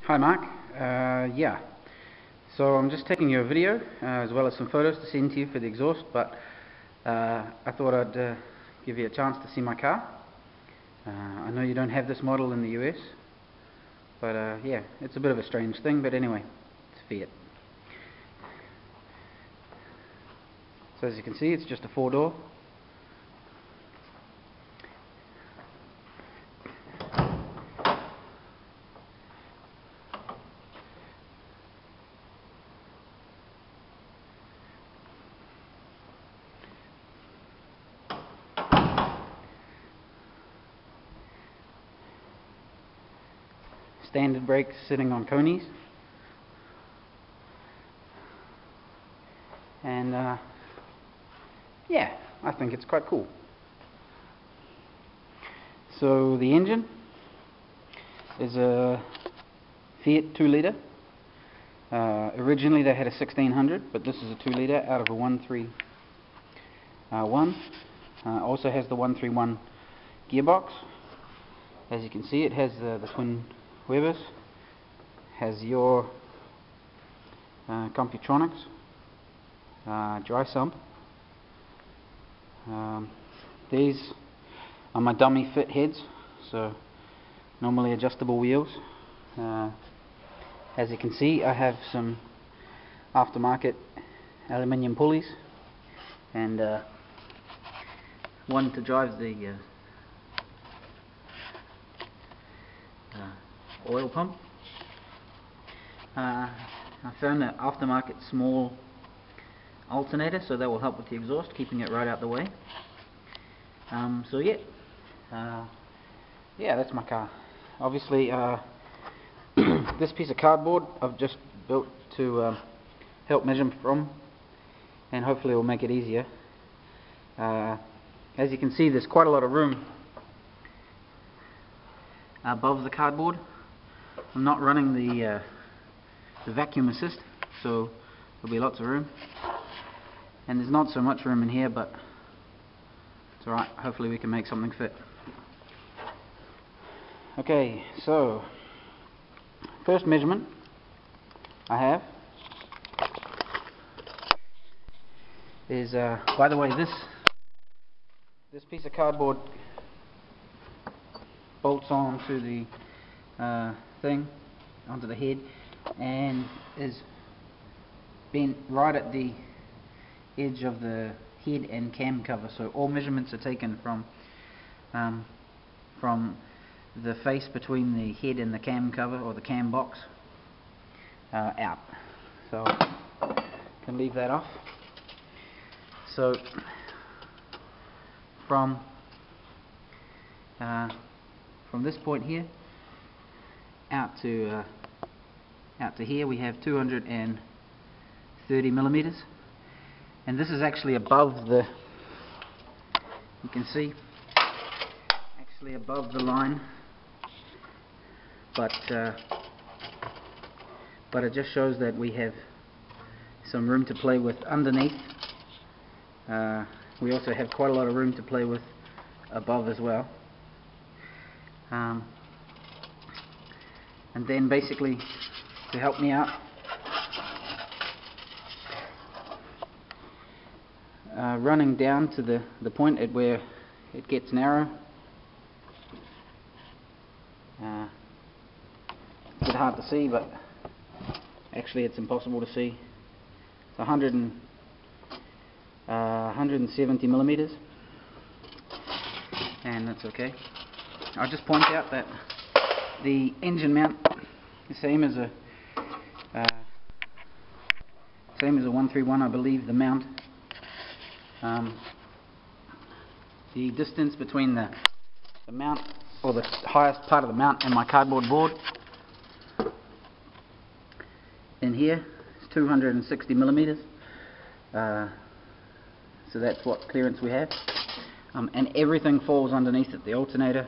Hi Mark, yeah, so I'm just taking your video as well as some photos to send to you for the exhaust, but I thought I'd give you a chance to see my car. I know you don't have this model in the US, but yeah, it's a bit of a strange thing, but anyway, it's Fiat. So as you can see, it's just a 4-door. Standard brakes sitting on conies, and yeah, I think it's quite cool. So the engine is a Fiat 2-litre. Originally they had a 1600, but this is a 2-litre out of a 131. Also has the 131 gearbox. As you can see, it has the twin Webers, has your Computronics, dry sump. These are my dummy fit heads, so normally adjustable wheels. As you can see, I have some aftermarket aluminium pulleys and one to drive the oil pump. I found an aftermarket small alternator, so that will help with the exhaust, keeping it right out the way. So yeah, that's my car. Obviously, this piece of cardboard I've just built to help measure from, and hopefully it will make it easier. As you can see, there's quite a lot of room above the cardboard. I'm not running the vacuum assist, so there'll be lots of room, and there's not so much room in here, but it's alright. Hopefully we can make something fit. Okay, so first measurement I have is by the way, this piece of cardboard bolts onto the thing, onto the head, and is bent right at the edge of the head and cam cover. So all measurements are taken from the face between the head and the cam cover, or the cam box, out. So can leave that off. So from this point here out to here, we have 230 millimeters, and this is actually above the, you can see, actually above the line, but it just shows that we have some room to play with underneath. We also have quite a lot of room to play with above as well. And then basically, to help me out, running down to the point at where it gets narrow. It's a bit hard to see, but actually it's impossible to see. It's 170 millimeters, and that's okay. I'll just point out that the engine mount, the same as a 131, I believe, the mount. The distance between the mount, or the highest part of the mount, and my cardboard board in here is 260 millimeters. So that's what clearance we have, and everything falls underneath it. The alternator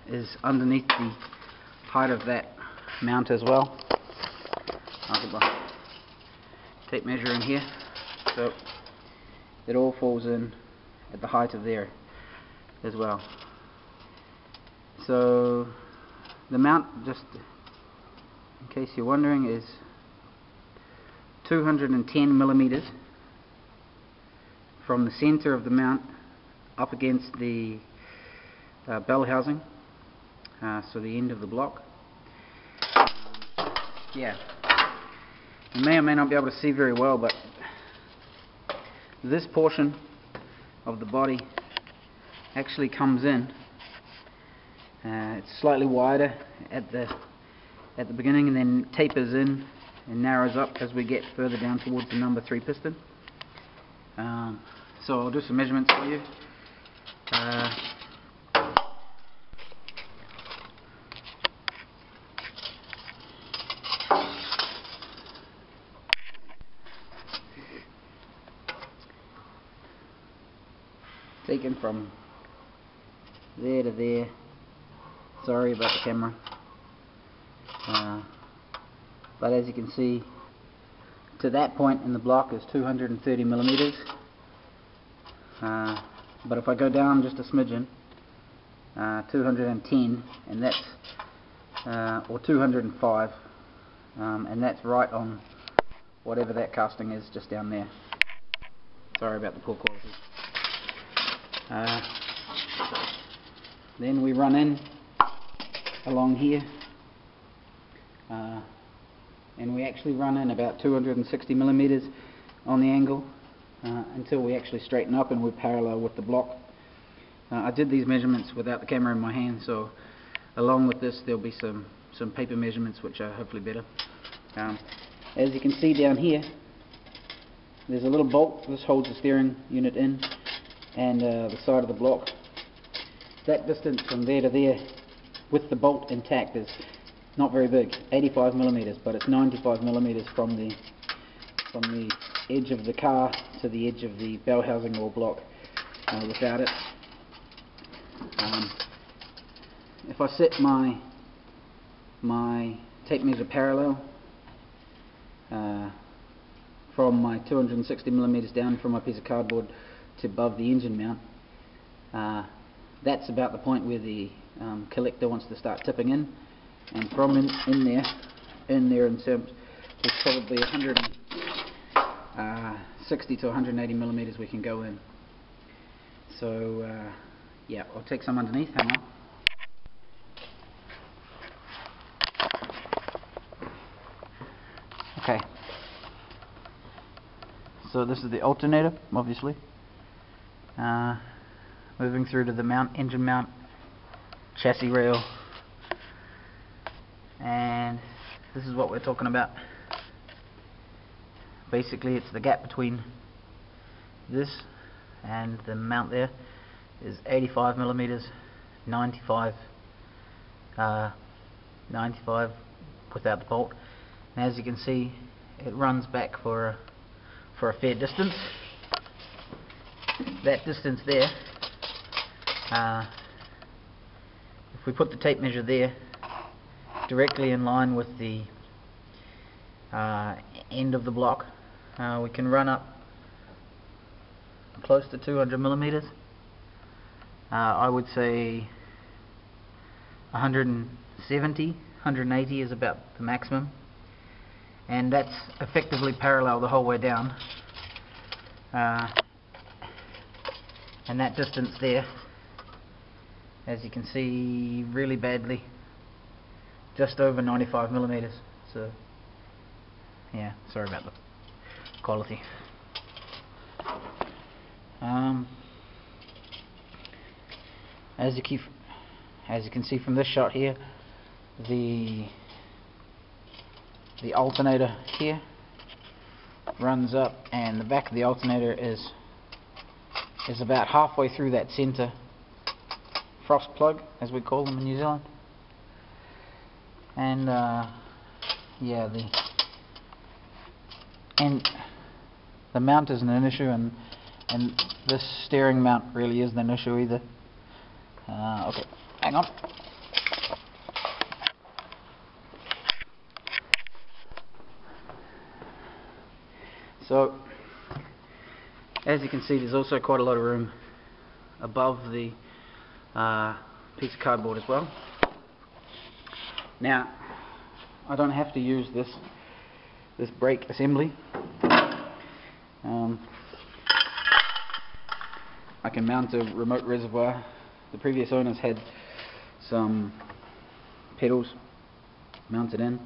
is underneath the height of that mount as well. I'll get my tape measure in here, so it all falls in at the height of there as well. So the mount just in case you're wondering, is 210 millimeters from the center of the mount up against the bell housing, so the end of the block. Yeah, you may or may not be able to see very well, but this portion of the body actually comes in. It's slightly wider at the beginning, and then tapers in and narrows up as we get further down towards the number 3 piston. So I'll do some measurements for you. Taken from there to there. Sorry about the camera. But as you can see, to that point in the block is 230 millimeters. But if I go down just a smidgen, 210, and that's or 205, and that's right on whatever that casting is just down there. Sorry about the poor quality. Then we run in along here, and we actually run in about 260 millimeters on the angle until we actually straighten up and we're parallel with the block. I did these measurements without the camera in my hand, so along with this there'll be some paper measurements which are hopefully better. As you can see down here, there's a little bolt. This holds the steering unit in, and the side of the block. That distance from there to there with the bolt intact is not very big, 85 millimeters, but it's 95 millimeters from the edge of the car to the edge of the bell housing or block without it. If I set my tape measure parallel from my 260 millimeters down from my piece of cardboard to above the engine mount, that's about the point where the collector wants to start tipping in, and from in there in terms, there's probably 160 to 180 millimeters we can go in. So yeah, I'll take some underneath. Hang on. Okay. So this is the alternator, obviously. Moving through to the mount, engine mount, chassis rail, and this is what we're talking about. Basically, it's the gap between this and the mount there is 85 millimeters, 95 without the bolt. And as you can see, it runs back for a fair distance. That distance there, if we put the tape measure there, directly in line with the end of the block, we can run up close to 200 millimeters. I would say 170, 180 is about the maximum, and that's effectively parallel the whole way down. And that distance there, as you can see really badly, just over 95 millimeters. So yeah, sorry about the quality. As you can see from this shot here, the alternator here runs up, and the back of the alternator is about halfway through that center frost plug, as we call them in New Zealand. And yeah, the mount isn't an issue, and this steering mount really isn't an issue either. Okay, hang on. So, as you can see, there's also quite a lot of room above the piece of cardboard as well. Now, I don't have to use this brake assembly. I can mount a remote reservoir. The previous owners had some pedals mounted in.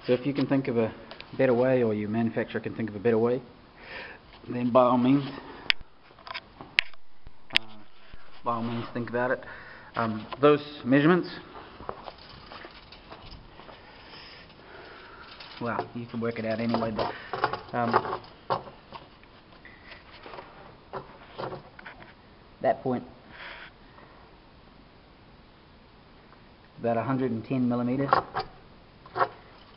So if you can think of a better way, or your manufacturer can think of a better way, then by all means think about it. Those measurements, well, you can work it out anyway, but that point, about 110 millimeters,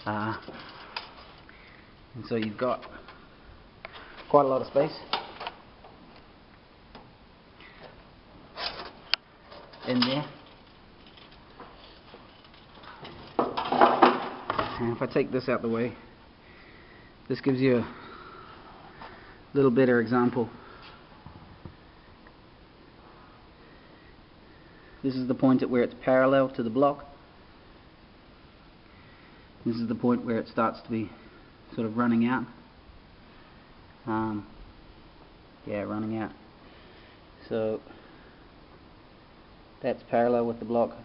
and so you've got quite a lot of space in there. And if I take this out the way, this gives you a little better example. This is the point at where it's parallel to the block. This is the point where it starts to be sort of running out. Yeah, running out. So that's parallel with the block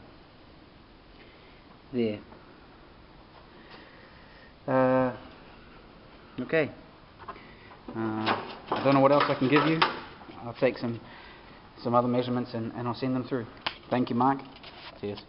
there. Okay. I don't know what else I can give you. I'll take some other measurements and I'll send them through. Thank you, Mike. Cheers.